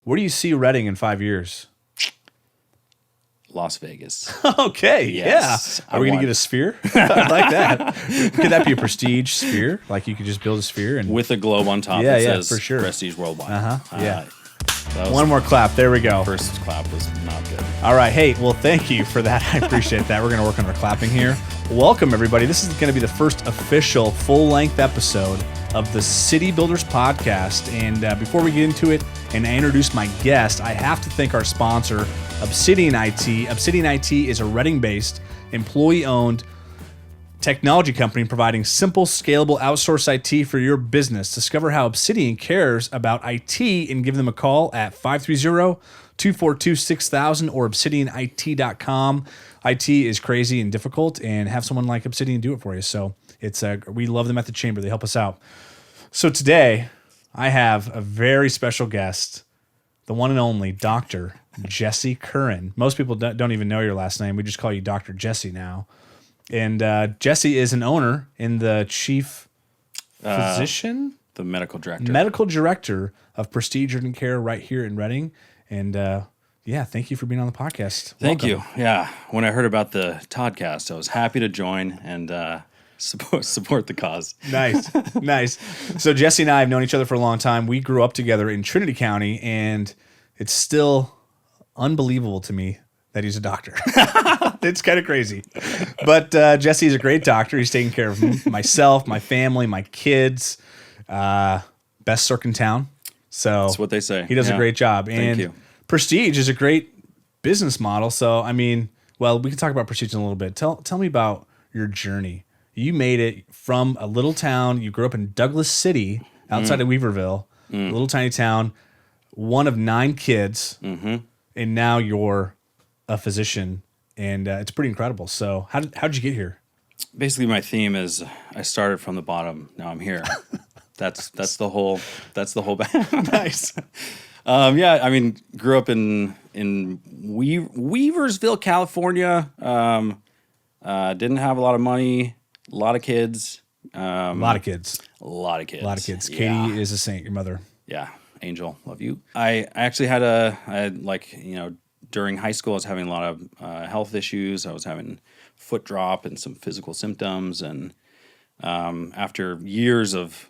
Where do you see Reading in 5 years? Las Vegas. Okay, Yes, yeah. Are we going to get a sphere? I like that. Could that be a prestige sphere? Like you could just build a sphere and With a globe on top Yeah, that yeah, says for sure. Prestige Worldwide. Yeah. That was One more clap. There we go. First clap was not good. All right. Hey, well, thank you for that. I appreciate that. We're going to work on our clapping here. Welcome, everybody. This is going to be the first official full-length episode of the City Builders Podcast. And before we get into it and I introduce my guest, I have to thank our sponsor, Obsidian IT. Obsidian IT is a Reading-based, employee-owned technology company providing simple, scalable outsource IT for your business. Discover how Obsidian cares about IT and give them a call at 530-242-6000 or obsidianit.com. IT is crazy and difficult, and have someone like Obsidian do it for you. So it's we love them at the Chamber. They help us out. So today, I have a very special guest, the one and only Dr. Jesse Curran. Most people don't even know your last name. We just call you Dr. Jesse now. And Jesse is an owner and the chief physician? The medical director. Medical director of Prestige Urgent Care right here in Reading. And yeah, thank you for being on the podcast. Thank you. Yeah. When I heard about the Toddcast, I was happy to join and support the cause. Nice. Nice. So Jesse and I have known each other for a long time. We grew up together in Trinity County, and it's still unbelievable to me that he's a doctor. It's kind of crazy. But Jesse's a great doctor. He's taking care of myself, my family, my kids. Best circ in town. So That's what they say. He does a great job. And you. Prestige is a great business model. So, I mean, well, we can talk about Prestige in a little bit. Tell me about your journey. You made it from a little town. You grew up in Douglas City outside of Weaverville, a little tiny town, one of 9 kids. And now you're a physician, and it's pretty incredible. So how'd you get here? Basically, my theme is I started from the bottom. Now I'm here. That's the whole Nice. Yeah, I mean, grew up in Weaversville, California. Didn't have a lot of money, a lot of kids. A lot of kids. A lot of kids. A lot of kids. Yeah. Katie is a saint, your mother. Yeah, Angel, love you. I actually during high school, I was having a lot of health issues. I was having foot drop and some physical symptoms. And after years of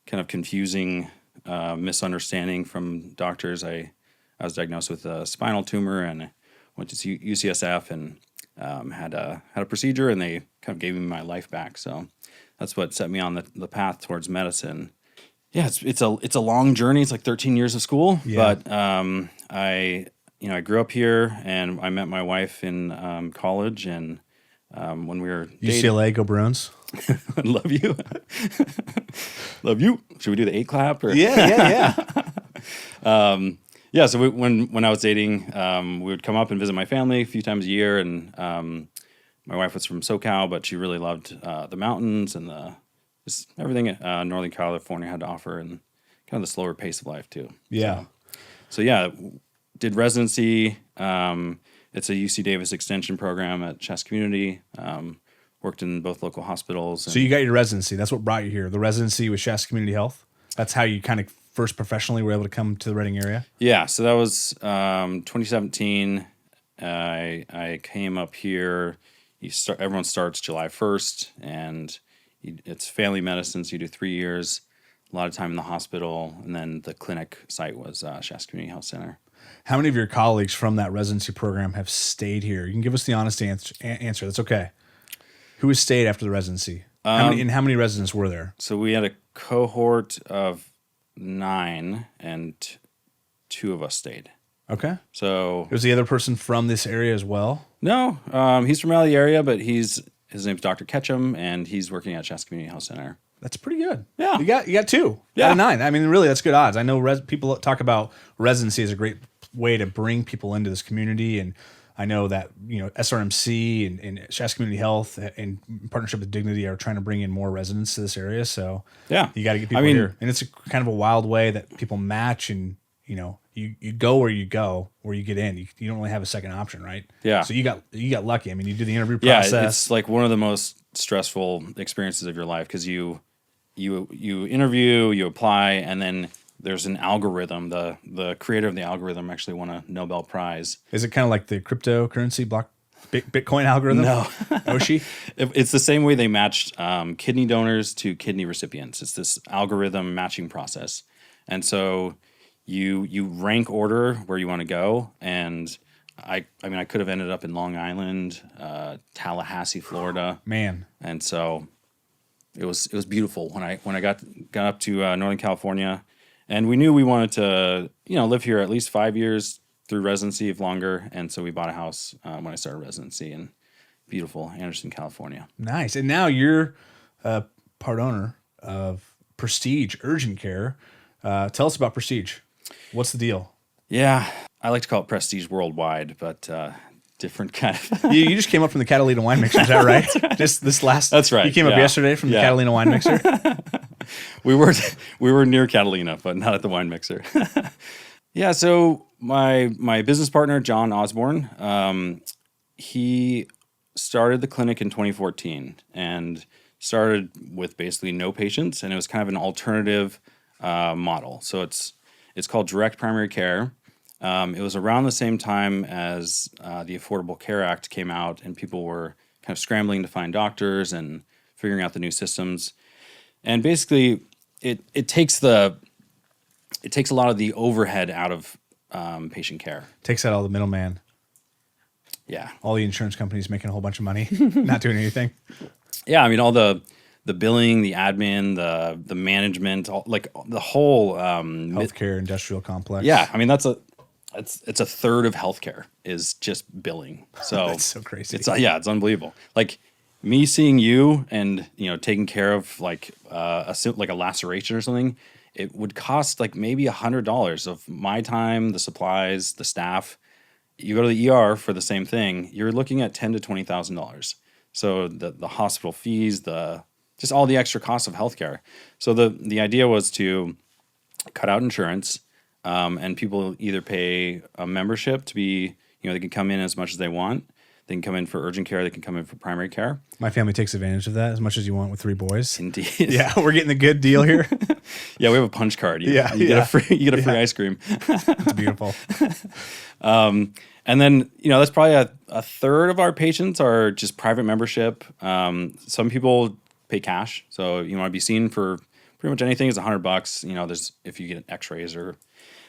kind of confusing misunderstanding from doctors, I was diagnosed with a spinal tumor and went to UCSF and had a procedure, and they kind of gave me my life back. So that's what set me on the path towards medicine. Yeah, it's a long journey. It's like 13 years of school, but I grew up here, and I met my wife in college, and when we were dating, UCLA, go Bruins. love you, love you. Should we do the 8 clap? Or? Yeah. Yeah. So when I was dating, we would come up and visit my family a few times a year, and my wife was from SoCal, but she really loved the mountains and just everything Northern California had to offer, and kind of the slower pace of life too. Yeah. So yeah, did residency. It's a UC Davis extension program at Chess Community. Worked in both local hospitals. So you got your residency. That's what brought you here. The residency with Shasta Community Health. That's how you kind of first professionally were able to come to the Reading area. Yeah. So that was 2017. I came up here. Everyone starts July 1st, and it's family medicine. So you do 3 years, a lot of time in the hospital, and then the clinic site was Shasta Community Health Center. How many of your colleagues from that residency program have stayed here? You can give us the honest answer. That's okay. Who has stayed after the residency? How many residents were there? So we had a cohort of 9, and 2 of us stayed. Okay. So Was the other person from this area as well? no, he's from out of the area, but his name's Dr. Ketchum, and he's working at Shasta Community Health Center. That's pretty good. Yeah. You got 2 out of 9. I mean, really, that's good odds. I know people talk about residency as a great way to bring people into this community, and I know that SRMC and Shasta Community Health in partnership with Dignity are trying to bring in more residents to this area. So Yeah. you got to get people here, and it's kind of a wild way that people match, and you go where you go, where you get in. You don't really have a second option, right? Yeah. So you got lucky. I mean, you do the interview process. Yeah, it's like one of the most stressful experiences of your life, because you interview, you apply, and then there's an algorithm. The creator of the algorithm actually won a Nobel Prize. Is it kind of like the cryptocurrency Bitcoin algorithm? No. Oshi? It's the same way they matched kidney donors to kidney recipients. It's this algorithm matching process. And so you rank order where you want to go. And I mean, I could have ended up in Long Island, Tallahassee, Florida. Man. And so it was beautiful when I got up to Northern California, and we knew we wanted to live here at least 5 years through residency, if longer. And so we bought a house when I started residency in beautiful Anderson, California. Nice. And now you're part owner of Prestige Urgent Care. Tell us about Prestige. What's the deal? Yeah, I like to call it Prestige Worldwide, but different kind of. You just came up from the Catalina wine mixer, is that right? That's right. Just this last. That's right. You came up yesterday from the Catalina wine mixer. We were near Catalina, but not at the wine mixer. Yeah. So my business partner John Osborne, he started the clinic in 2014 and started with basically no patients, and it was kind of an alternative model. So it's called direct primary care. It was around the same time as the Affordable Care Act came out, and people were kind of scrambling to find doctors and figuring out the new systems. And basically, it takes a lot of the overhead out of patient care. Takes out all the middleman. Yeah, all the insurance companies making a whole bunch of money, not doing anything. Yeah, I mean all the billing, the admin, the management, like the whole healthcare industrial complex. Yeah, I mean it's a third of healthcare is just billing. So that's so crazy. It's unbelievable. Like me seeing you and taking care of like a laceration or something, it would cost like maybe $100 of my time, the supplies, the staff. You go to the ER for the same thing, you're looking at $10,000 to $20,000. So the hospital fees, just all the extra costs of healthcare. So the idea was to cut out insurance, and people either pay a membership to be, they can come in as much as they want. They can come in for urgent care. They can come in for primary care. My family takes advantage of that as much as you want with 3 boys. Indeed. Yeah, we're getting the good deal here. Yeah, we have a punch card. You get a free ice cream. It's beautiful. And then, that's probably a third of our patients are just private membership. Some people pay cash. So you want to be seen for pretty much anything is $100. There's, if you get X-rays or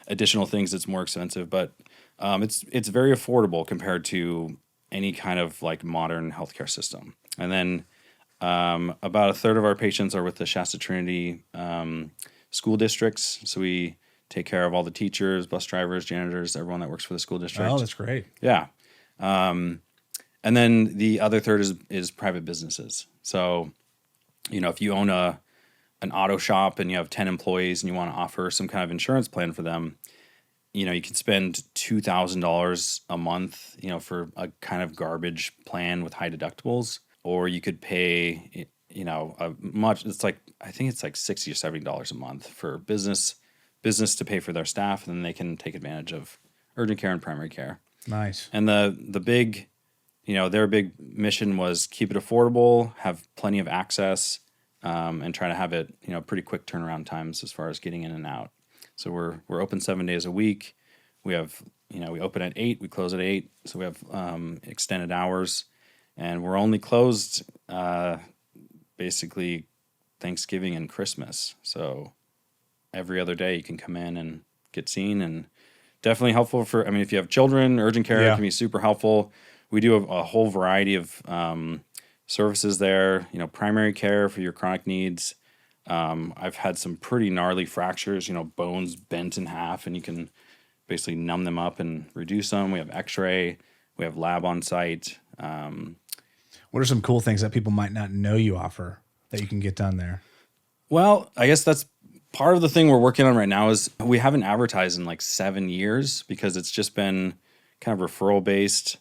additional things, it's more expensive, but it's very affordable compared to any kind of like modern healthcare system. And then about a third of our patients are with the Shasta Trinity school districts. So we take care of all the teachers, bus drivers, janitors, everyone that works for the school district. Oh, that's great. Yeah. And then the other third is private businesses. So, if you own an auto shop and you have 10 employees and you want to offer some kind of insurance plan for them, you can spend $2,000 a month, for a kind of garbage plan with high deductibles, or you could pay, I think it's like $60 or $70 a month for business to pay for their staff, and then they can take advantage of urgent care and primary care. Nice. And the big, their big mission was keep it affordable, have plenty of access, and try to have it, pretty quick turnaround times as far as getting in and out. So we're open 7 days a week. We have, we open at 8, we close at 8. So we have extended hours, and we're only closed basically Thanksgiving and Christmas. So every other day you can come in and get seen, and definitely helpful if you have children, urgent care can be super helpful. We do a whole variety of services there, primary care for your chronic needs. I've had some pretty gnarly fractures, bones bent in half, and you can basically numb them up and reduce them. We have x-ray, we have lab on site. What are some cool things that people might not know you offer that you can get done there? Well, I guess that's part of the thing we're working on right now is we haven't advertised in like 7 years because it's just been kind of referral based,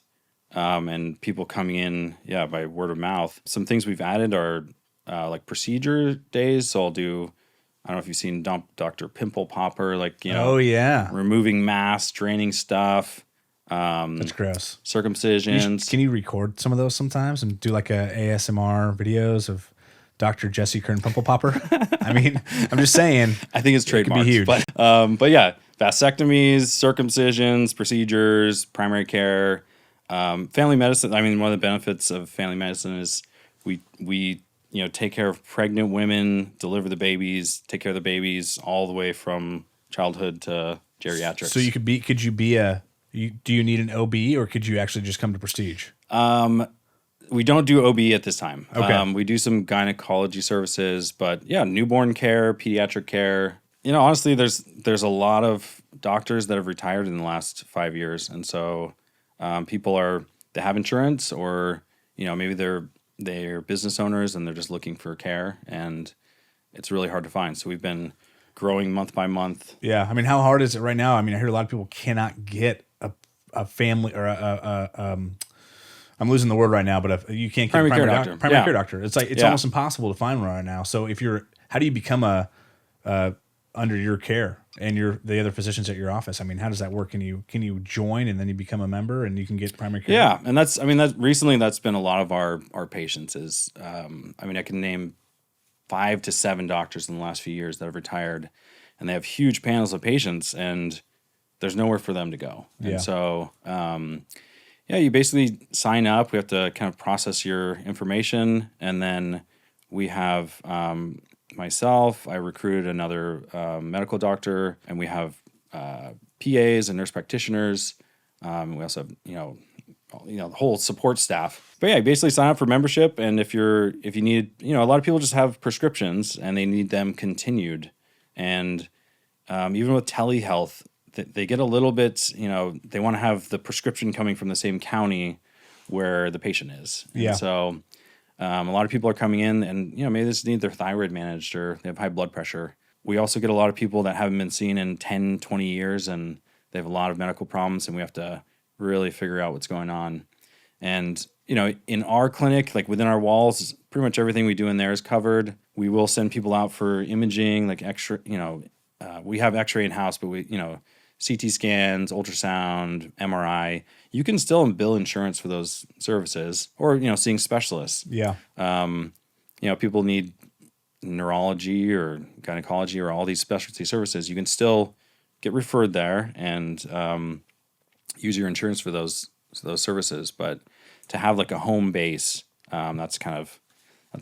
and people coming in, by word of mouth. Some things we've added are like procedure days. So I'll do, I don't know if you've seen Dr. Pimple Popper, oh yeah, removing mass, draining stuff. That's gross. Circumcisions. Can you record some of those sometimes and do like a ASMR videos of Dr. Jesse Curran Pimple Popper. I mean, I'm just saying. I think it's trademarked. It could be huge. But yeah, vasectomies, circumcisions, procedures, primary care, family medicine. I mean, one of the benefits of family medicine is we take care of pregnant women, deliver the babies, take care of the babies all the way from childhood to geriatrics. So could you be do you need an OB, or could you actually just come to Prestige? We don't do OB at this time. Okay. We do some gynecology services, but yeah, newborn care, pediatric care. Honestly, there's a lot of doctors that have retired in the last 5 years, and so people they have insurance, or maybe they're business owners and they're just looking for care, and it's really hard to find. So we've been growing month by month. Yeah, I mean, how hard is it right now? I mean, I hear a lot of people cannot get a family or I'm losing the word right now, but you can't get Primary care doctor. Primary care doctor. It's almost impossible to find one right now. So how do you become under your care and the other physicians at your office? I mean, how does that work? Can you join and then you become a member and you can get primary care? Yeah, and recently that's been a lot of our patients is. I can name 5 to 7 doctors in the last few years that have retired, and they have huge panels of patients, and there's nowhere for them to go. Yeah. And so, you basically sign up. We have to kind of process your information, and then we have myself. I recruited another medical doctor, and we have PAs and nurse practitioners. We also have the whole support staff. But yeah, you basically sign up for membership, and if you need, a lot of people just have prescriptions and they need them continued, and even with telehealth, they get a little bit, they want to have the prescription coming from the same county where the patient is. And yeah. So a lot of people are coming in and, maybe they just need their thyroid managed, or they have high blood pressure. We also get a lot of people that haven't been seen in 10, 20 years, and they have a lot of medical problems, and we have to really figure out what's going on. And, in our clinic, like within our walls, pretty much everything we do in there is covered. We will send people out for imaging, like extra, we have x-ray in-house, but we, CT scans, ultrasound, MRI. You can still bill insurance for those services, or, seeing specialists. Yeah. People need neurology or gynecology or all these specialty services. You can still get referred there and use your insurance for those services. But to have like a home base, that's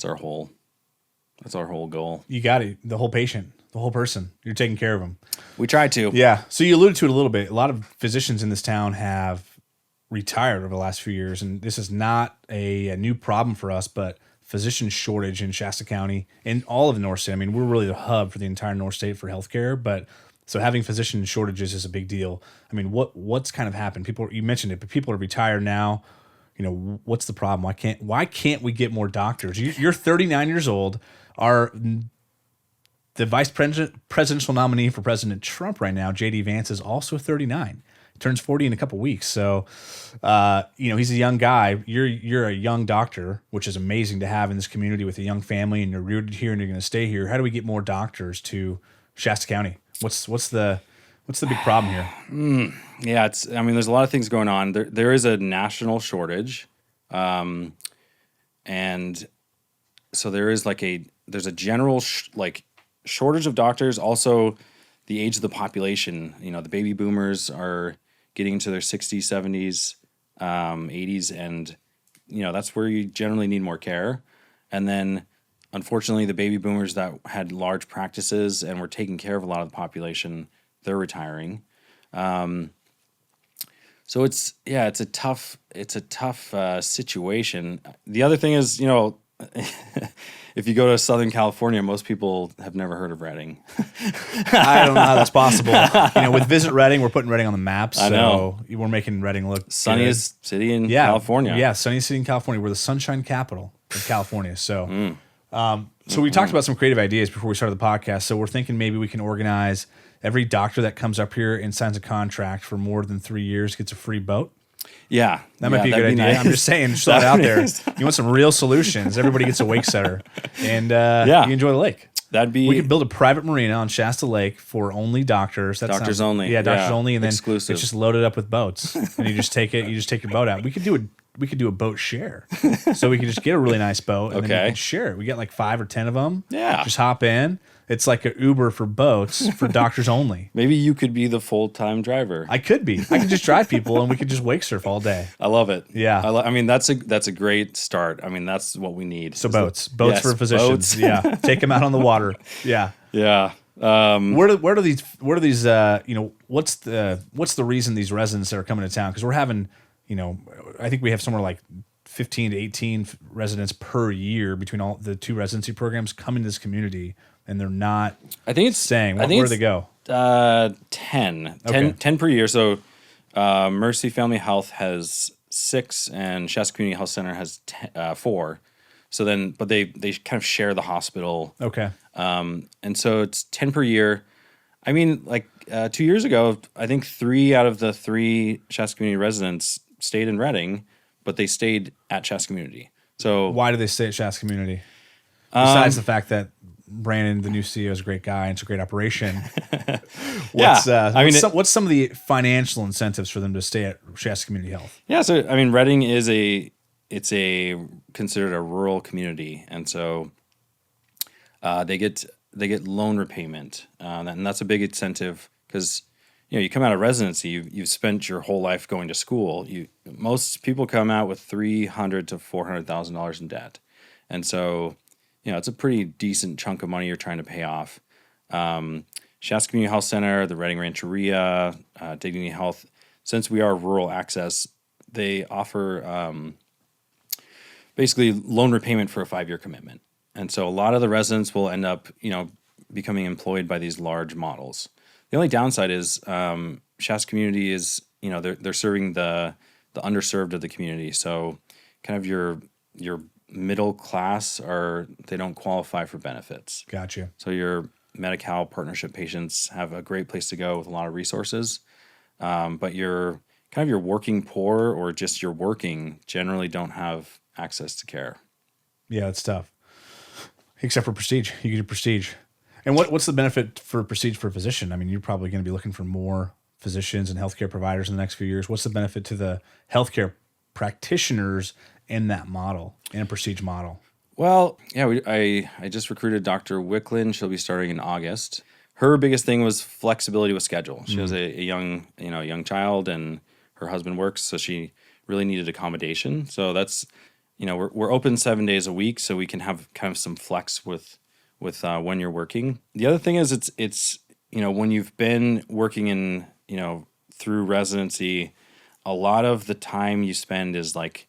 our whole goal. You got it. The whole patient, the whole person. You're taking care of them. We try to. Yeah. So you alluded to it a little bit. A lot of physicians in this town have retired over the last few years, and this is not a new problem for us, but physician shortage in Shasta County and all of the Northstate. I mean, we're really the hub for the entire Northstate for healthcare, but so having physician shortages is a big deal. I mean, what's kind of happened? You mentioned it, but people are retired now. What's the problem? Why can't we get more doctors? You're 39 years old. The vice presidential nominee for President Trump right now, J.D. Vance, is also 39. Turns 40 in a couple weeks. So, he's a young guy. You're a young doctor, which is amazing to have in this community with a young family, and you're rooted here and you're going to stay here. How do we get more doctors to Shasta County? What's the big problem here? Yeah, there's a lot of things going on. There is a national shortage, and so there's a general shortage of doctors. Also, the age of the population. The baby boomers are getting into their 60s, 70s, 80s, and that's where you generally need more care. And then, unfortunately, the baby boomers that had large practices and were taking care of a lot of the population, they're retiring. So it's a tough situation. The other thing is, if you go to Southern California, most people have never heard of Redding. I don't know how that's possible. With Visit Redding, we're putting Redding on the map. So I know. We're making Redding look sunniest city in California. California. Yeah, sunniest city in California. We're the sunshine capital of California. So, so we talked about some creative ideas before we started the podcast. So we're thinking maybe we can organize every doctor that comes up here and signs a contract for more than 3 years gets a free boat. Yeah. That might be a good idea. Nice. I'm just saying, just throw it out there. You want some real solutions. Everybody gets a wake setter. And you enjoy the lake. We could build a private marina on Shasta Lake for only doctors. Only. Yeah, doctors only. And then exclusive. it's just loaded up with boats. And you just take your boat out. We could do do a boat share. So we could just get a really nice boat and then we could share it. We get like 5 or 10 of them. Yeah. Just hop in. It's like an Uber for boats for doctors only. Maybe you could be the full-time driver. I could be. I could just drive people and we could just wake surf all day. I love it. Yeah. I mean, that's a great start. I mean, that's what we need. So boats for physicians. Boats. Yeah. Take them out on the water. Yeah. Yeah. Where do these what's the reason these residents that are coming to town? Because we're having, I think we have somewhere like 15 to 18 residents per year between all the 2 residency programs coming to this community, and they're not. I think it's staying. Where do they go? 10 per year. So Mercy Family Health has 6, and Shasta Community Health Center has 4. So then, but they kind of share the hospital. Okay. And so it's 10 per year. I mean, like 2 years ago, I think 3 out of the 3 Shasta Community residents stayed in Reading, but they stayed at Shasta Community. So why do they stay at Shasta Community? Besides the fact that Brandon, the new CEO, is a great guy and it's a great oration. What's some of the financial incentives for them to stay at Shasta Community Health? Yeah, so I mean, Reading is considered a rural community, and so they get loan repayment, and that's a big incentive because you come out of residency, you've spent your whole life going to school. Most people come out with $300,000 to $400,000 in debt, and so it's a pretty decent chunk of money you're trying to pay off. Shasta Community Health Center, the Reading Rancheria, Dignity Health, since we are rural access, they offer basically loan repayment for a 5-year commitment. And so a lot of the residents will end up, becoming employed by these large models. The only downside is Shasta Community is, they're serving the underserved of the community. So kind of your middle class they don't qualify for benefits. Gotcha. So your Medi-Cal partnership patients have a great place to go with a lot of resources. But your working poor or just your working generally don't have access to care. Yeah, it's tough. Except for Prestige. You can do Prestige. And what's the benefit for Prestige for a physician? I mean, you're probably going to be looking for more physicians and healthcare providers in the next few years. What's the benefit to the healthcare practitioners in that model, in a Prestige model? Well, yeah, I just recruited Dr. Wicklin. She'll be starting in August. Her biggest thing was flexibility with schedule. She has a young child, and her husband works, so she really needed accommodation. So that's, we're open 7 days a week, so we can have kind of some flex with when you're working. The other thing is it's when you've been working in through residency, a lot of the time you spend is like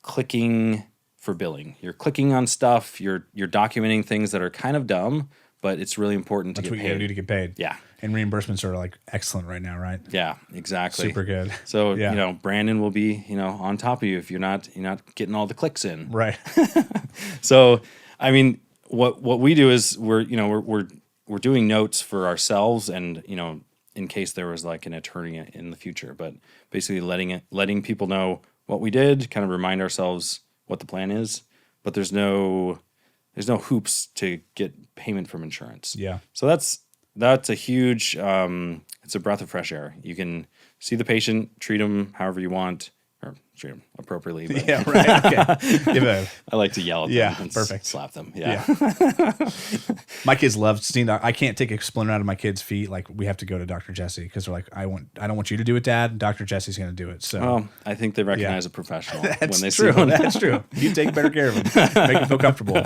clicking for billing. You're clicking on stuff. You're documenting things that are kind of dumb, but it's really important to get paid. That's what you gotta do to get paid. Yeah. And reimbursements are like excellent right now, right? Yeah, exactly. Super good. So Brandon will be on top of you if you're not getting all the clicks in. Right. So I mean, what we do is we're doing notes for ourselves and in case there was like an attorney in the future, but basically letting people know what we did, kind of remind ourselves what the plan is, but there's no hoops to get payment from insurance. Yeah. So that's a huge, it's a breath of fresh air. You can see the patient, treat them however you want, or treat them appropriately. But yeah, right. Okay. I like to yell at them and perfect. Slap them. Yeah. My kids love seeing I can't take a splinter out of my kids' feet. Like, we have to go to Dr. Jesse because they're like, I don't want you to do it, Dad. Dr. Jesse's going to do it. So I think they recognize a professional when they true. see one. That's true. You take better care of them. Make them feel comfortable.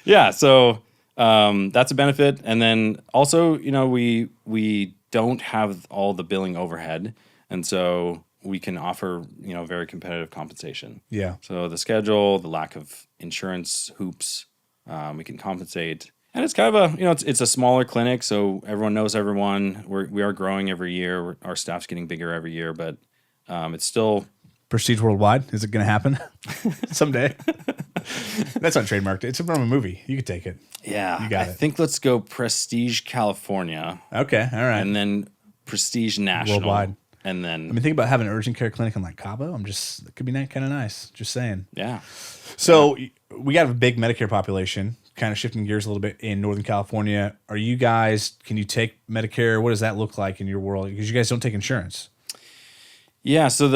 Yeah. So that's a benefit. And then also, we don't have all the billing overhead. And so we can offer, very competitive compensation. Yeah. So the schedule, the lack of insurance hoops, we can compensate. And it's kind of it's a smaller clinic, so everyone knows everyone. We are growing every year. Our staff's getting bigger every year, but it's still Prestige Worldwide. Is it going to happen someday? That's not trademarked. It's from a movie. You could take it. Yeah. You got it. I think let's go Prestige California. Okay. All right. And then Prestige National. Worldwide. And then think about having an urgent care clinic in like Cabo. It could be kind of nice. Just saying. Yeah. So we got a big Medicare population, kind of shifting gears a little bit in Northern California. Can you take Medicare? What does that look like in your world? Because you guys don't take insurance. Yeah. So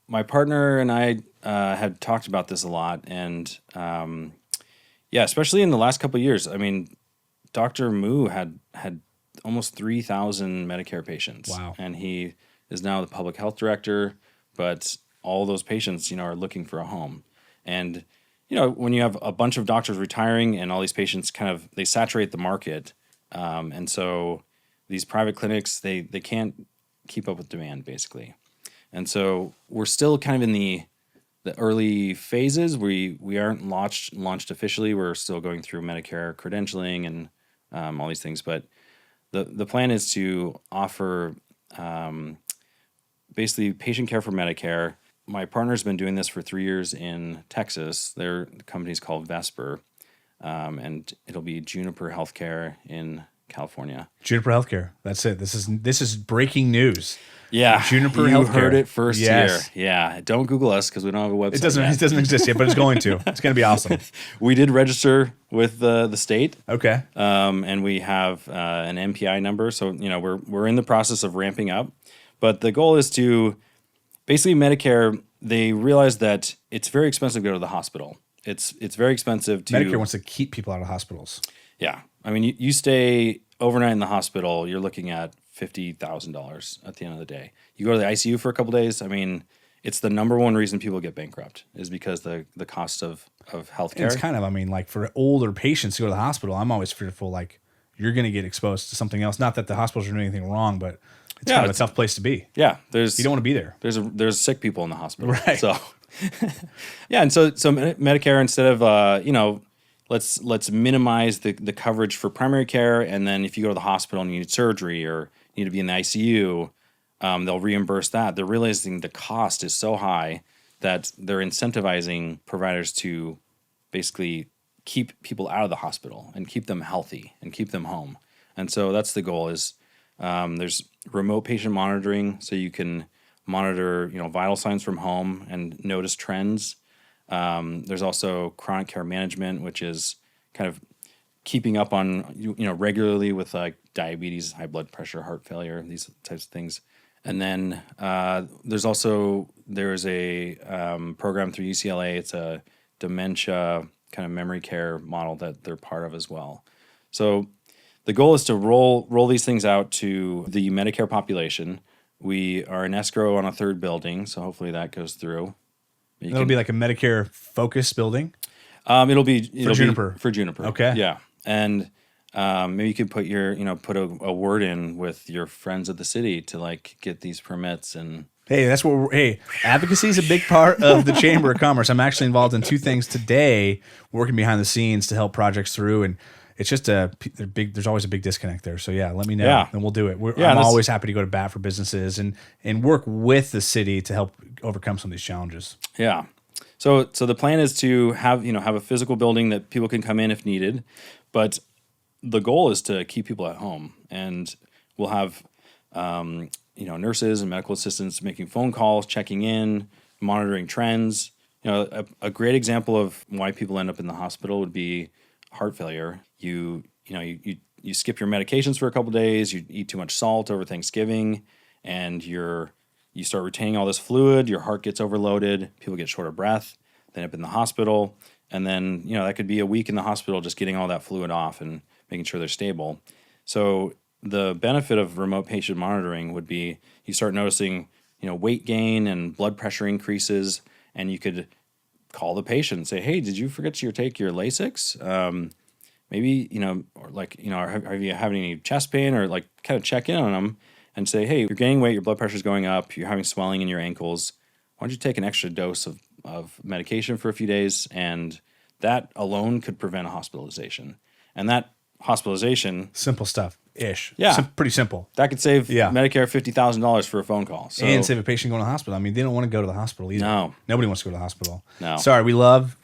my partner and I had talked about this a lot, and yeah, especially in the last couple of years. I mean, Dr. Moo had almost 3,000 Medicare patients. Wow. And he is now the public health director, but all those patients, are looking for a home. And, when you have a bunch of doctors retiring and all these patients they saturate the market. And so these private clinics, they can't keep up with demand, basically. And so we're still kind of in the early phases. We aren't launched officially. We're still going through Medicare credentialing and all these things. But the plan is to offer basically patient care for Medicare. My partner's been doing this for 3 years in Texas. The company's called Vesper, and it'll be Juniper Healthcare in California. Juniper Healthcare. That's it. This is breaking news. Yeah, Juniper you Healthcare. heard it first Yes. here. Yeah, don't Google us because we don't have a website. It doesn't exist yet, but it's going to. It's going to be awesome. We did register with the state. Okay. And we have an MPI number, so we're in the process of ramping up. But the goal is to basically Medicare. They realize that it's very expensive to go to the hospital. It's very expensive to Medicare wants to keep people out of hospitals. Yeah, I mean, you stay overnight in the hospital, you're looking at $50,000 at the end of the day. You go to the ICU for a couple days. I mean, it's the number one reason people get bankrupt is because the cost of healthcare. It's kind of, like for older patients who go to the hospital, I'm always fearful like you're going to get exposed to something else. Not that the hospitals are doing anything wrong, but it's kind of a tough place to be. Yeah, you don't want to be there. There's sick people in the hospital, right? So, yeah, and so Medicare, instead of let's minimize the coverage for primary care, and then if you go to the hospital and you need surgery or need to be in the ICU, they'll reimburse that. They're realizing the cost is so high that they're incentivizing providers to basically keep people out of the hospital and keep them healthy and keep them home. And so that's the goal is there's remote patient monitoring, so you can monitor vital signs from home and notice trends. There's also chronic care management, which is kind of keeping up on regularly with like diabetes, high blood pressure, heart failure, these types of things. And then there's a program through UCLA. It's a dementia kind of memory care model that they're part of as well. So the goal is to roll these things out to the Medicare population. We are in escrow on a third building, so hopefully that goes through. It'll be like a Medicare focused building. It'll be Juniper. For Juniper. Okay. Yeah, and maybe you could put put a word in with your friends at the city to like get these permits and. Hey, that's what. Advocacy is a big part of the Chamber of Commerce. I'm actually involved in two things today, working behind the scenes to help projects through, and it's just there's always a big disconnect there. So yeah, let me know, and we'll do it. I'm always happy to go to bat for businesses and work with the city to help overcome some of these challenges. Yeah. So the plan is to have a physical building that people can come in if needed, but the goal is to keep people at home, and we'll have nurses and medical assistants making phone calls, checking in, monitoring trends. A great example of why people end up in the hospital would be heart failure. You skip your medications for a couple days, you eat too much salt over Thanksgiving, and you start retaining all this fluid, your heart gets overloaded, people get short of breath, they end up in the hospital, and then that could be a week in the hospital just getting all that fluid off and making sure they're stable. So the benefit of remote patient monitoring would be you start noticing weight gain and blood pressure increases, and you could call the patient and say, hey, did you forget to take your Lasix? Maybe, have you having any chest pain, or like kind of check in on them and say, hey, you're gaining weight, your blood pressure is going up, you're having swelling in your ankles. Why don't you take an extra dose of medication for a few days? And that alone could prevent a hospitalization. And that hospitalization. Simple stuff. Ish. Yeah. Pretty simple. That could save Medicare $50,000 for a phone call. So, and save a patient going to the hospital. I mean, they don't want to go to the hospital either. No. Nobody wants to go to the hospispittal. No. Sorry, we love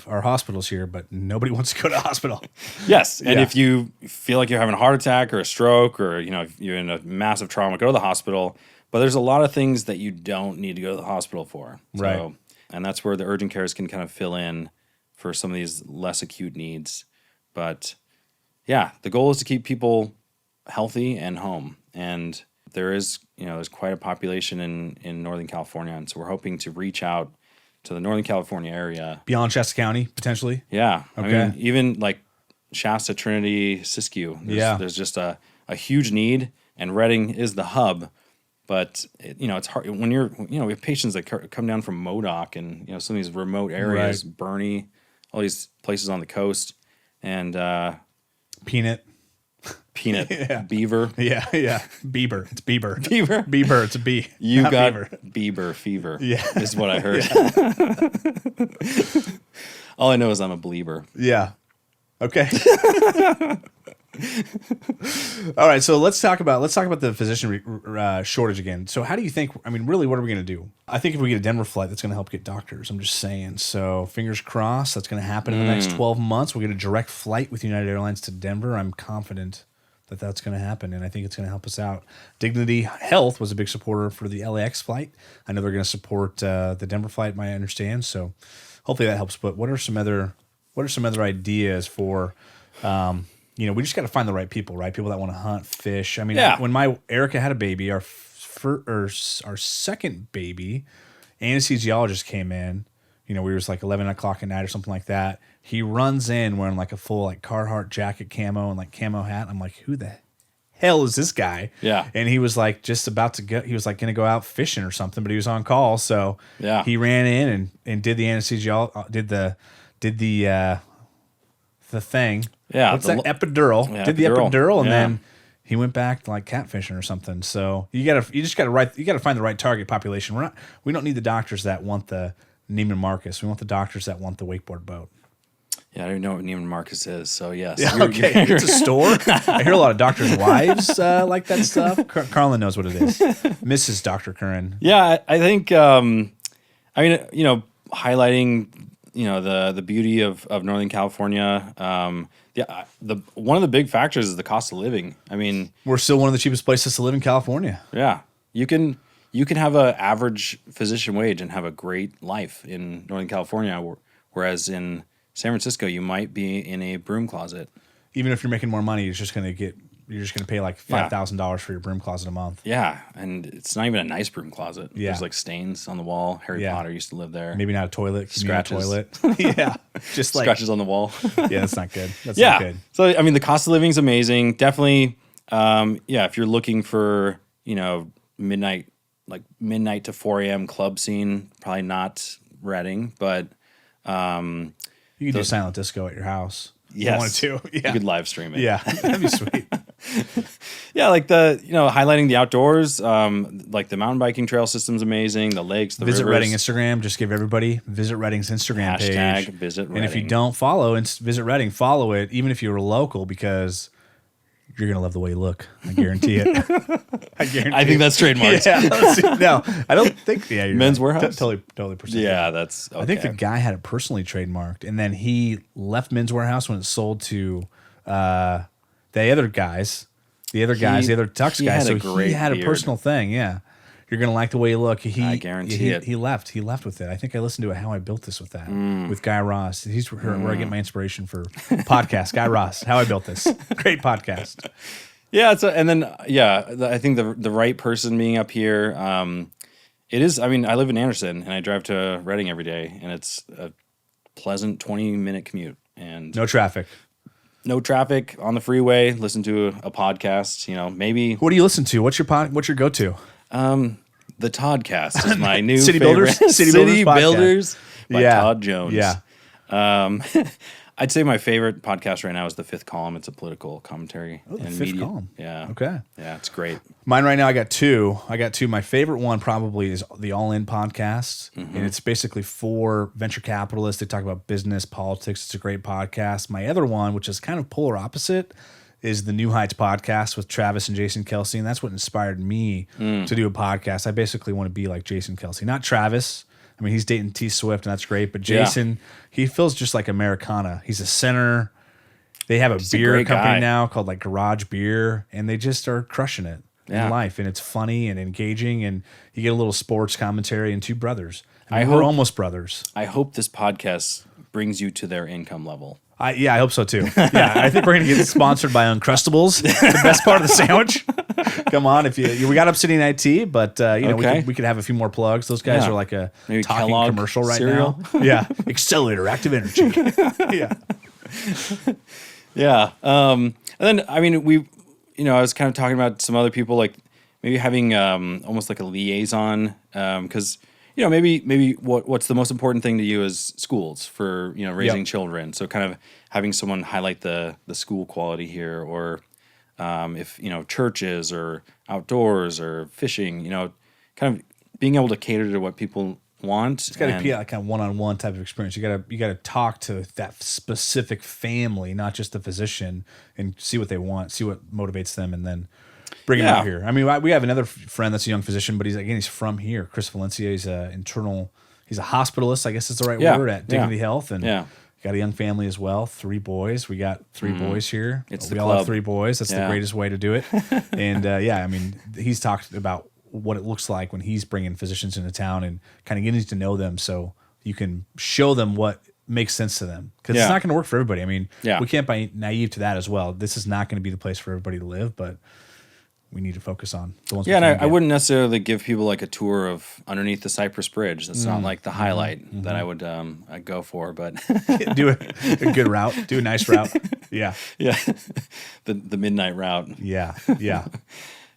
our hospitals here, but nobody wants to go to the hospital. Yes. And if you feel like you're having a heart attack or a stroke, or if you're in a massive trauma, go to the hospital. But there's a lot of things that you don't need to go to the hospital for. Right. And that's where the urgent cares can kind of fill in for some of these less acute needs. But yeah, the goal is to keep people healthy and home. And there is, there's quite a population in Northern California, and so we're hoping to reach out to the Northern California area beyond Shasta County potentially. Yeah, Okay. I mean, even like Shasta, Trinity, Siskiyou. There's just a huge need, and Redding is the hub. But it's hard when we have patients that come down from Modoc and some of these remote areas, Right. Bernie, all these places on the coast, and Peanut. Yeah. Beaver. Yeah. Bieber. It's Bieber. Beaver. Bieber. It's a B. You not got Beaver. Bieber fever. Yeah. Is what I heard. All I know is I'm a believer. Yeah. Okay. All right, so let's talk about the physician shortage again. So how do you think? I mean, really, what are we going to do? I think if we get a Denver flight, that's going to help get doctors. I'm just saying. So fingers crossed, that's going to happen in the next 12 months. We'll get a direct flight with United Airlines to Denver. I'm confident that that's going to happen, and I think it's going to help us out. Dignity Health was a big supporter for the LAX flight. I know they're going to support the Denver flight, I understand. So hopefully that helps. But what are some other ideas for? We just got to find the right people, right? People that want to hunt, fish. I mean, when my Erica had a baby, our second baby, anesthesiologist came in. We was like 11 o'clock at night or something like that. He runs in wearing like a full like Carhartt jacket, camo, and like camo hat. I'm like, who the hell is this guy? Yeah. And he was like just about to go. He was like going to go out fishing or something, but he was on call, so he ran in and did the anesthesiology, did the thing. Yeah. What's that? Epidural. Yeah, did the epidural and yeah. then he went back to like catfishing or something. So you gotta find the right target population. We don't need the doctors that want the Neiman Marcus. We want the doctors that want the wakeboard boat. Yeah, I don't even know what Neiman Marcus is, so yes. Yeah, okay. It's a store. I hear a lot of doctors' wives like that stuff. Carlin knows what it is. Mrs. Dr. Curran. Yeah, I think highlighting the beauty of Northern California. One of the big factors is the cost of living. I mean, we're still one of the cheapest places to live in California. Yeah, you can have an average physician wage and have a great life in Northern California, whereas in San Francisco you might be in a broom closet. Even if you're making more money, you're just going to pay like $5,000 for your broom closet a month. Yeah, and it's not even a nice broom closet. Yeah. There's like stains on the wall. Harry Potter used to live there. Maybe not a toilet. Scratches. Toilet. Yeah, just like scratches on the wall. Yeah, that's not good. That's not good. So I mean, the cost of living is amazing. Definitely. If you're looking for midnight to 4 a.m. club scene, probably not Redding, but you can do silent disco at your house. Yes, I wanted to. Yeah, you could live stream it. Yeah, that'd be sweet. Yeah, like highlighting the outdoors, like the mountain biking trail system's amazing. The lakes, the Visit rivers. Redding Instagram. Just give everybody Visit Redding's Instagram page. Hashtag Visit Redding. And if you don't follow Visit Redding, follow it, even if you're local, because you're gonna love the way you look. I guarantee it. I think that's trademarked. Yeah. No, I don't think. Yeah, you're Men's right. Warehouse. Totally. Percent. Yeah, that's. Okay. I think the guy had it personally trademarked, and then he left Men's Warehouse when it sold to the other guys, the other Tux guys. So he had a personal thing. Yeah, you're gonna like the way you look. I guarantee it. He left with it. I think I listened to How I Built This with that with Guy Ross. He's where I get my inspiration for podcasts. Guy Ross, How I Built This, great podcast. Yeah, I think the right person being up here. It is. I mean, I live in Anderson and I drive to Redding every day, and it's a pleasant 20-minute commute and no traffic. No traffic on the freeway. Listen to a podcast. Maybe. What do you listen to? What's your go-to? The Toddcast is my new City favorite. Builders. City Builders by Todd Jones. Yeah. I'd say my favorite podcast right now is The Fifth Column. It's a political commentary and Fifth Column. Yeah. Okay. Yeah, it's great. Mine right now, I got two. My favorite one probably is the All In podcast, and it's basically for venture capitalists. They talk about business, politics. It's a great podcast. My other one, which is kind of polar opposite, is the New Heights podcast with Travis and Jason Kelsey, and that's what inspired me to do a podcast. I basically want to be like Jason Kelsey, not Travis. I mean, he's dating T Swift, and that's great. But Jason, he feels just like Americana. He's a center. They have a beer company now called like Garage Beer, and they just are crushing it in life. And it's funny and engaging, and you get a little sports commentary and two brothers. We're almost brothers. I hope this podcast brings you to their income level. I hope so too. Yeah, I think we're going to get sponsored by Uncrustables, the best part of the sandwich. Come on, if we got Obsidian IT, but Okay. we could have a few more plugs. Those guys Yeah. are like a Maybe talking Kellogg commercial right cereal. now. Yeah, Accelerator, Active Energy. Yeah, Yeah. And then, I mean, I was kind of talking about some other people, like maybe having almost like a liaison, because maybe what's the most important thing to you is schools for raising children. So kind of having someone highlight the school quality here, or if churches or outdoors or fishing, kind of being able to cater to what people want. it's got to be like kind of one-on-one type of experience. You got to talk to that specific family, not just the physician, and see what they want, see what motivates them, and then bring them out here. I mean, we have another friend that's a young physician, but he's from here. Chris Valencia. He's he's a hospitalist, I guess is the right word, at Dignity Health, and got a young family as well. 3 boys. We got 3 boys here. We all have 3 boys. That's the greatest way to do it. And I mean, he's talked about what it looks like when he's bringing physicians into town and kind of getting to know them, so you can show them what makes sense to them, because it's not going to work for everybody. I mean, we can't be naive to that as well. This is not going to be the place for everybody to live, but we need to focus on the ones. Yeah, and I wouldn't necessarily give people like a tour of underneath the Cypress Bridge. That's not like the highlight that I would I'd go for, but do a good route, do a nice route. Yeah, the midnight route. Yeah.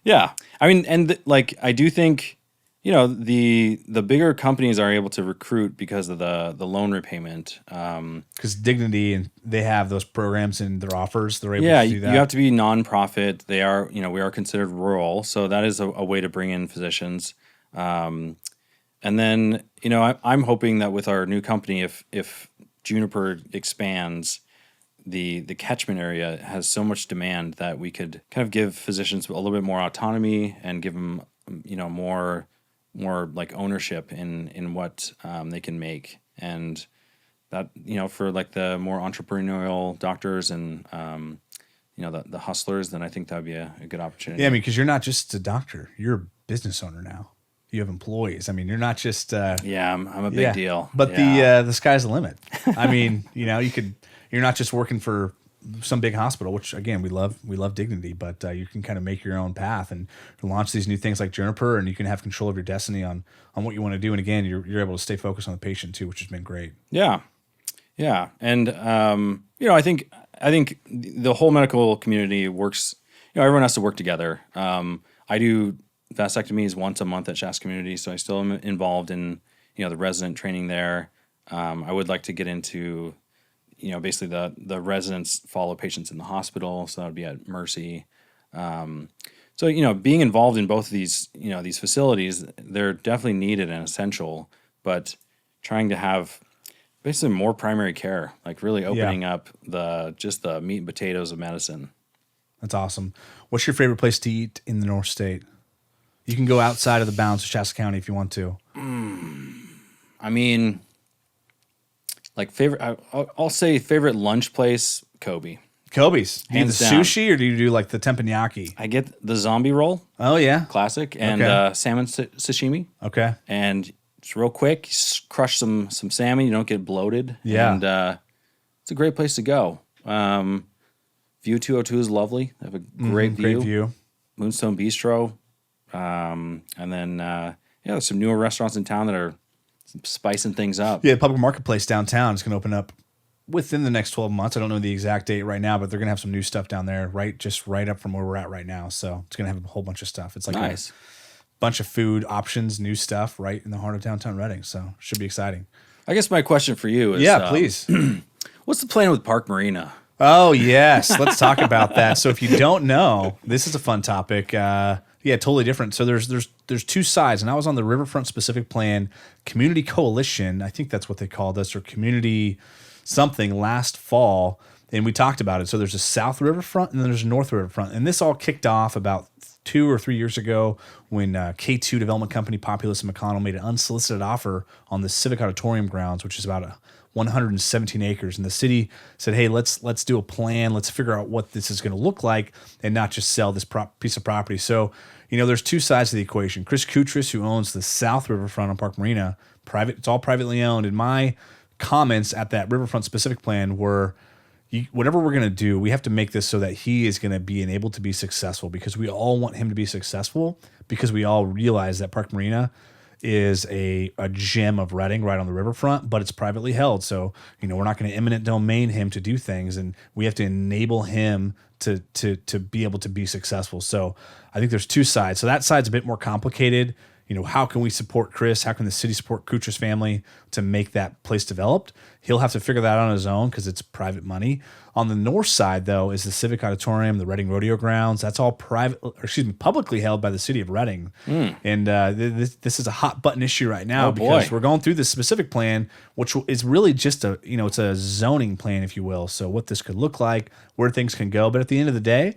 Yeah, I mean, and I do think, the bigger companies are able to recruit because of the loan repayment. Because Dignity, and they have those programs in their offers. They're able to do that. You have to be nonprofit. They are, we are considered rural, so that is a way to bring in physicians. And then, I'm hoping that with our new company, if Juniper expands, the catchment area has so much demand that we could kind of give physicians a little bit more autonomy and give them, more like ownership in what they can make. And that, for like the more entrepreneurial doctors and, the hustlers, then I think that would be a good opportunity. Yeah, I mean, because you're not just a doctor, you're a business owner now. You have employees. I mean, you're not just... I'm a big deal. But the sky's the limit. I mean, you're not just working for some big hospital, which again, we love Dignity, but you can kind of make your own path and launch these new things like Juniper, and you can have control of your destiny on what you want to do. And again, you're able to stay focused on the patient too, which has been great. Yeah. And, I think the whole medical community works, everyone has to work together. I do vasectomies once a month at Shasta Community, so I still am involved in, the resident training there. I would like to get into, basically the residents follow patients in the hospital, so that would be at Mercy. So, being involved in both of these, these facilities, they're definitely needed and essential, but trying to have basically more primary care, like really opening up the meat and potatoes of medicine. That's awesome. What's your favorite place to eat in the Northstate? You can go outside of the bounds of Shasta County if you want to. I mean, like I'll say favorite lunch place, Kobe. Kobe's. Do you do the Hands down. sushi or do you do like the teppanyaki? I get the zombie roll, Oh yeah. classic, and salmon sashimi. Okay. And it's real quick. You crush some salmon. You don't get bloated. Yeah. And it's a great place to go. View 202 is lovely. They have a great view. Great view. Moonstone Bistro. And then, there's some newer restaurants in town that are spicing things up. Yeah, the public marketplace downtown is going to open up within the next 12 months. I don't know the exact date right now, but they're going to have some new stuff down there, right up from where we're at right now. So it's going to have a whole bunch of stuff. It's like Nice. a bunch of food options, new stuff right in the heart of downtown Reading. So it should be exciting. I guess my question for you is, Please. what's the plan with Park Marina? Oh, yes. Let's talk about that. So if you don't know, this is a fun topic. Totally different. So there's 2 sides, and I was on the Riverfront Specific Plan Community Coalition. I think that's what they called us, or community something, last fall, and we talked about it. So there's a South Riverfront and then there's a North Riverfront, and this all kicked off about 2 or 3 years ago when K2 Development Company, Populous and McConnell made an unsolicited offer on the Civic Auditorium grounds, which is about 117 acres, and the city said, "Hey, let's do a plan. Let's figure out what this is going to look like, and not just sell this piece of property." So, there's 2 sides to the equation. Chris Kutris, who owns the South Riverfront on Park Marina, private. It's all privately owned. And my comments at that Riverfront Specific Plan were, whatever we're going to do, we have to make this so that he is going to be able to be successful, because we all want him to be successful, because we all realize that Park Marina is a gem of Reading right on the riverfront, but it's privately held. So, we're not going to eminent domain him to do things, and we have to enable him to be able to be successful. So I think there's two sides. So that side's a bit more complicated. How can we support Chris? How can the city support Kutra's family to make that place developed? He'll have to figure that out on his own because it's private money. On the north side, though, is the Civic Auditorium, the Reading Rodeo Grounds. That's all publicly held by the city of Reading. And this is a hot button issue right now because we're going through this specific plan, which is really just it's a zoning plan, if you will. So what this could look like, where things can go. But at the end of the day,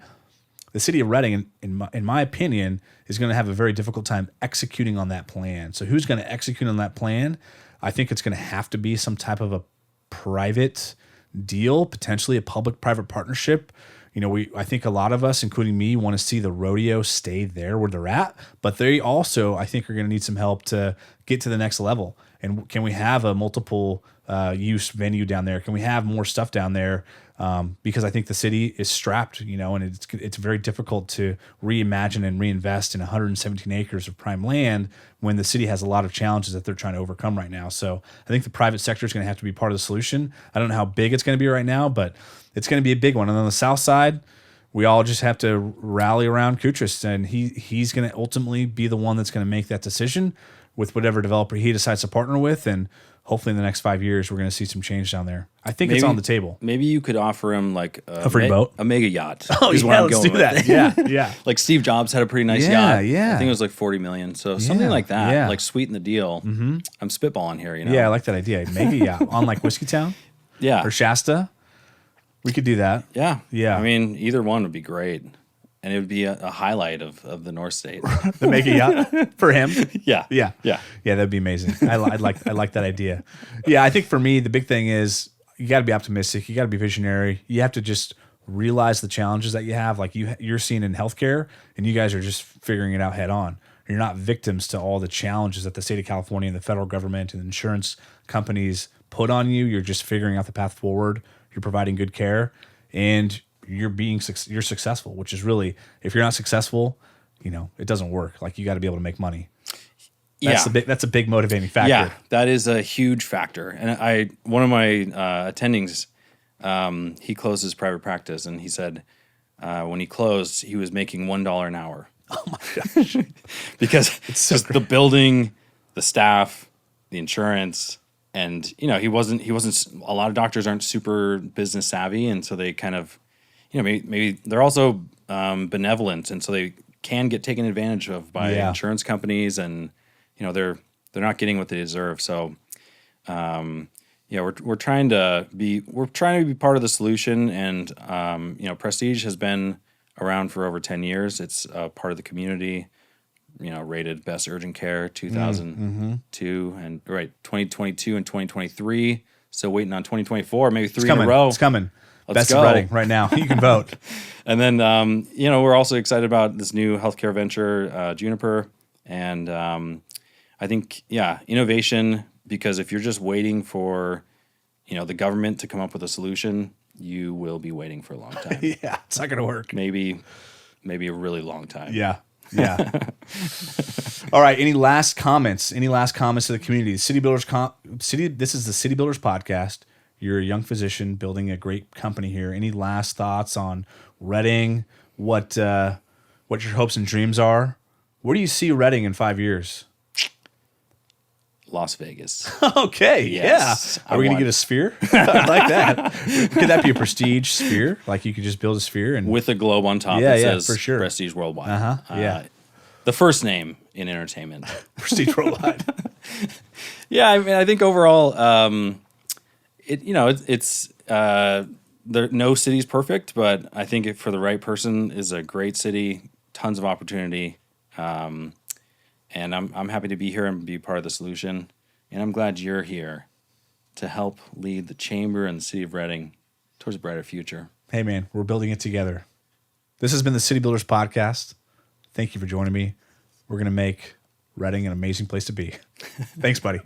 the city of Reading, in my opinion, is going to have a very difficult time executing on that plan. So who's going to execute on that plan? I think it's going to have to be some type of a private deal, potentially a public-private partnership. I think a lot of us, including me, want to see the rodeo stay there where they're at, but they also, I think, are going to need some help to get to the next level. And can we have a multiple use venue down there? Can we have more stuff down there? Because I think the city is strapped, and it's very difficult to reimagine and reinvest in 117 acres of prime land when the city has a lot of challenges that they're trying to overcome right now. So I think the private sector is going to have to be part of the solution. I don't know how big it's going to be right now, but it's going to be a big one. And on the south side, we all just have to rally around Kutras, and he's going to ultimately be the one that's going to make that decision with whatever developer he decides to partner with. And hopefully in the next 5 years, we're going to see some change down there. I think it's on the table. Maybe you could offer him like a free boat, a mega yacht. Oh, yeah, let's do that. Yeah. Like Steve Jobs had a pretty nice yacht. Yeah. I think it was like $40 million. So something like that, like sweeten the deal. I'm spitballing here, Yeah, I like that idea. Mega yacht on like Whiskeytown. Yeah. Or Shasta. We could do that. Yeah. Yeah. I mean, either one would be great. And it would be a highlight of the Northstate. The mega yacht for him. Yeah. That'd be amazing. I like that idea. Yeah, I think for me the big thing is you got to be optimistic. You got to be visionary. You have to just realize the challenges that you have, like you're seeing in healthcare, and you guys are just figuring it out head on. You're not victims to all the challenges that the state of California and the federal government and insurance companies put on you. You're just figuring out the path forward. You're providing good care, and you're successful, which is really, if you're not successful, it doesn't work. Like, you got to be able to make money. That's a big motivating factor. Yeah, that is a huge factor. And one of my attendings, he closed his private practice, and he said when he closed, he was making $1 an hour. Oh my gosh! Because it's just the building, the staff, the insurance. And he wasn't. A lot of doctors aren't super business savvy, and so they kind of, maybe they're also benevolent, and so they can get taken advantage of by insurance companies, and they're not getting what they deserve. So, we're trying to be part of the solution, and Prestige has been around for over 10 years. It's part of the community. Rated best urgent care 2002 and 2022 and 2023. Still waiting on 2024, maybe three in a row. It's coming. Let's Best go. of Reading right now. You can vote. And then, we're also excited about this new healthcare venture, Juniper. And I think, innovation, because if you're just waiting for, the government to come up with a solution, you will be waiting for a long time. Yeah, it's not going to work. Maybe a really long time. Yeah. All right. Any last comments? To the community? This is the City Builders podcast. You're a young physician building a great company here. Any last thoughts on Reading? What your hopes and dreams are? Where do you see Reading in 5 years? Las Vegas. Okay, yes, yeah. Are we going to get a sphere? I like that. Could that be a prestige sphere? Like, you could just build a sphere and with a globe on top that says for sure. Prestige Worldwide. Yeah. The first name in entertainment. Prestige Worldwide. Yeah, I mean, I think overall, no city's perfect, but I think for the right person is a great city, tons of opportunity. And I'm happy to be here and be part of the solution. And I'm glad you're here to help lead the chamber and the city of Reading towards a brighter future. Hey, man, we're building it together. This has been the City Builders podcast. Thank you for joining me. We're going to make Reading an amazing place to be. Thanks, buddy.